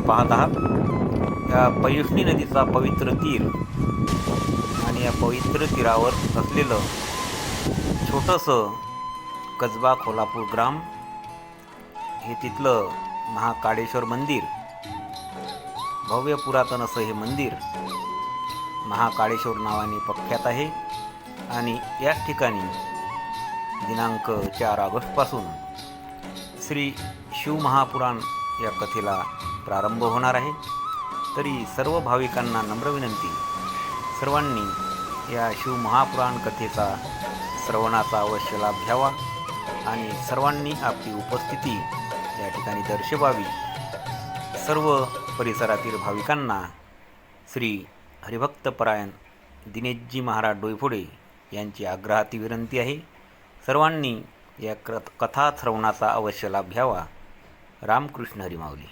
पाहत आहात या पयुष्णी नदीचा पवित्र तीर आणि या पवित्र तीरावर असलेलं छोटंसं कसबा कोल्हापूर ग्राम हे तिथलं महाकाळेश्वर मंदिर. भव्य पुरातन असं हे मंदिर महाकाळेश्वर नावाने प्रख्यात आहे आणि याच ठिकाणी दिनांक 4 ऑगस्टपासून श्री शिवमहापुराण या कथेला प्रारंभ होणार आहे. तरी सर्व भाविकांना नम्र विनंती, सर्वांनी या शिवमहापुराण कथेचा श्रवणाचा अवश्य लाभ घ्यावा आणि सर्वांनी आपली उपस्थिती या ठिकाणी दर्शवावी. सर्व परिसरातील भाविकांना श्री हरिभक्तपरायण दिनेशजी महाराज डोईफोडे यांची आग्रहाती विनंती आहे. सर्वांनी या कथा श्रवणाचा अवश्य लाभ घ्यावा. रामकृष्ण हरी माऊली.